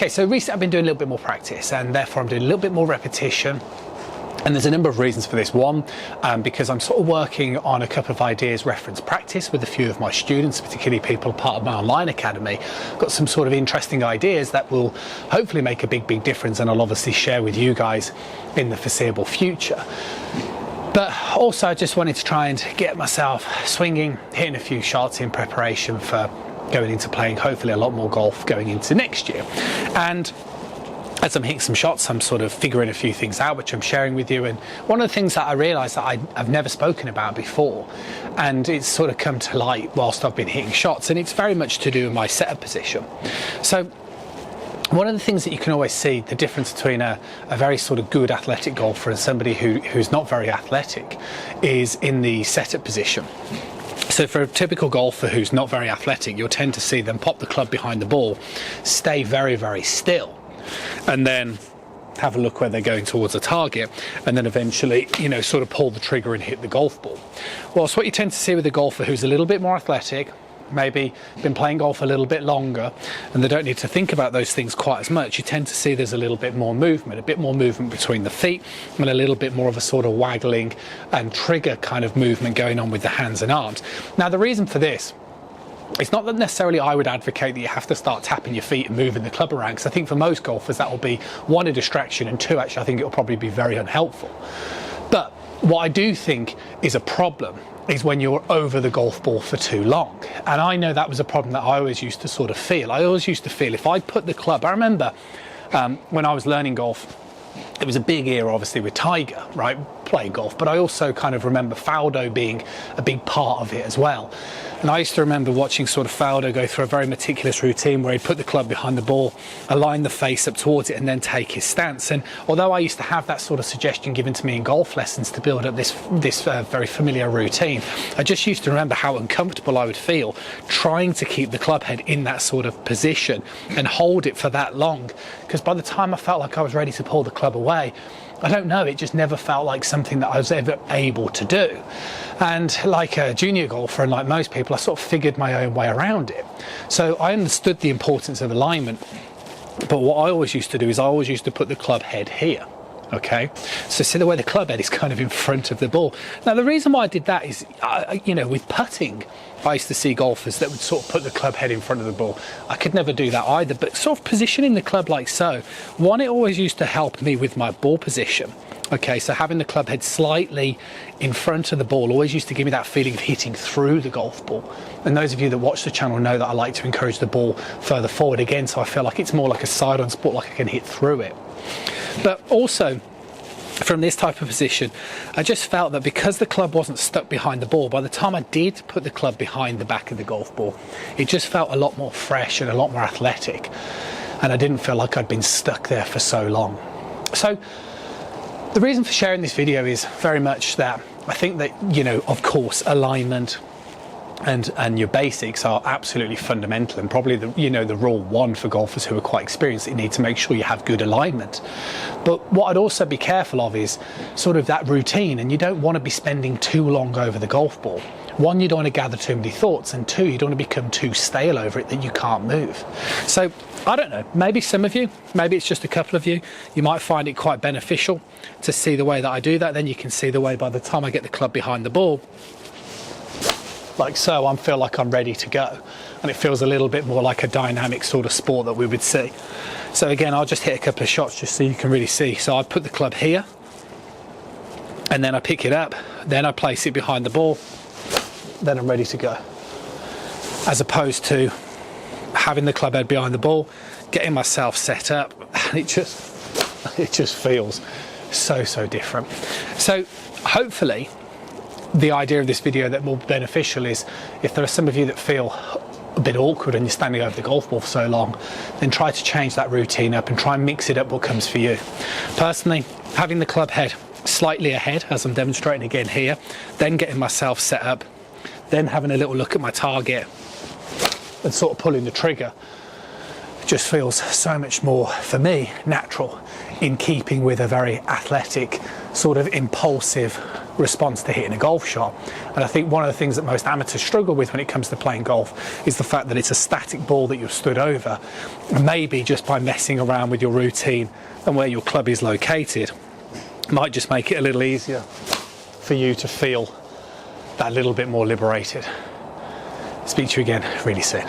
Okay, so recently I've been doing a little bit more practice, and therefore I'm doing a little bit more repetition. And there's a number of reasons for this. One, because I'm sort of working on a couple of ideas reference practice with a few of my students, particularly people part of my online academy. Got some sort of interesting ideas that will hopefully make a big difference, and I'll obviously share with you guys in the foreseeable future. But also I just wanted to try and get myself swinging, hitting a few shots in preparation for going into playing hopefully a lot more golf going into next year. And as I'm hitting some shots, I'm sort of figuring a few things out, which I'm sharing with you. And one of the things that I realised that I've never spoken about before, and it's sort of come to light whilst I've been hitting shots, and it's very much to do with my setup position. So one of the things that you can always see the difference between a very sort of good athletic golfer and somebody who's not very athletic is in the setup position. So for a typical golfer who's not very athletic, you'll tend to see them pop the club behind the ball, stay very still, and then have a look where they're going towards a target, and then eventually, you know, sort of pull the trigger and hit the golf ball. Whilst what you tend to see with a golfer who's a little bit more athletic, maybe been playing golf a little bit longer, and they don't need to think about those things quite as much, you tend to see there's a little bit more movement between the feet, and a little bit more of a sort of waggling and trigger kind of movement going on with the hands and arms. Now the reason for this, it's not that necessarily I would advocate that you have to start tapping your feet and moving the club around, because I think for most golfers that will be, one, a distraction, and two, actually I think it will probably be very unhelpful. But what I do think is a problem is when you're over the golf ball for too long. And I know that was a problem that I always used to sort of feel. I always used to feel if I put the club, I remember when I was learning golf, it was a big era obviously with Tiger, right, playing golf, but I also kind of remember Faldo being a big part of it as well. And I used to remember watching sort of Faldo go through a very meticulous routine where he'd put the club behind the ball, align the face up towards it, and then take his stance. And although I used to have that sort of suggestion given to me in golf lessons to build up this very familiar routine, I just used to remember how uncomfortable I would feel trying to keep the club head in that sort of position and hold it for that long. Because by the time I felt like I was ready to pull the club away, I don't know, it just never felt like something that I was ever able to do. And like a junior golfer and like most people, I sort of figured my own way around it. So I understood the importance of alignment, but what I always used to do is I always used to put the club head here. Okay, so see the way the club head is kind of in front of the ball. Now the reason why I did that is, you know, with putting, I used to see golfers that would sort of put the club head in front of the ball. I could never do that either, but sort of positioning the club like so, one, it always used to help me with my ball position. Okay, so having the club head slightly in front of the ball always used to give me that feeling of hitting through the golf ball. And those of you that watch the channel know that I like to encourage the ball further forward again, so I feel like it's more like a side-on sport, like I can hit through it. But also, from this type of position, I just felt that because the club wasn't stuck behind the ball, by the time I did put the club behind the back of the golf ball, it just felt a lot more fresh and a lot more athletic. And I didn't feel like I'd been stuck there for so long. So the reason for sharing this video is very much that I think that, you know, of course, alignment and your basics are absolutely fundamental, and probably the, you know, the rule one for golfers who are quite experienced, you need to make sure you have good alignment. But what I'd also be careful of is sort of that routine, and you don't want to be spending too long over the golf ball. One, you don't want to gather too many thoughts, and two, you don't want to become too stale over it that you can't move. So I don't know, maybe some of you, maybe it's just a couple of you, you might find it quite beneficial to see the way that I do that. Then you can see the way by the time I get the club behind the ball, like so, I feel like I'm ready to go, and it feels a little bit more like a dynamic sort of sport that we would see. So again, I'll just hit a couple of shots just so you can really see. So I put the club here, and then I pick it up, then I place it behind the ball, then I'm ready to go. As opposed to having the club head behind the ball, getting myself set up, and it just feels so different. So hopefully the idea of this video that more beneficial is, if there are some of you that feel a bit awkward and you're standing over the golf ball for so long, then try to change that routine up and try and mix it up what comes for you. Personally, having the club head slightly ahead, as I'm demonstrating again here, then getting myself set up, then having a little look at my target and sort of pulling the trigger, just feels so much more, for me, natural, in keeping with a very athletic, sort of impulsive response to hitting a golf shot. And I think one of the things that most amateurs struggle with when it comes to playing golf is the fact that it's a static ball that you're stood over. Maybe just by messing around with your routine and where your club is located might just make it a little easier for you to feel that little bit more liberated. Speak to you again really soon.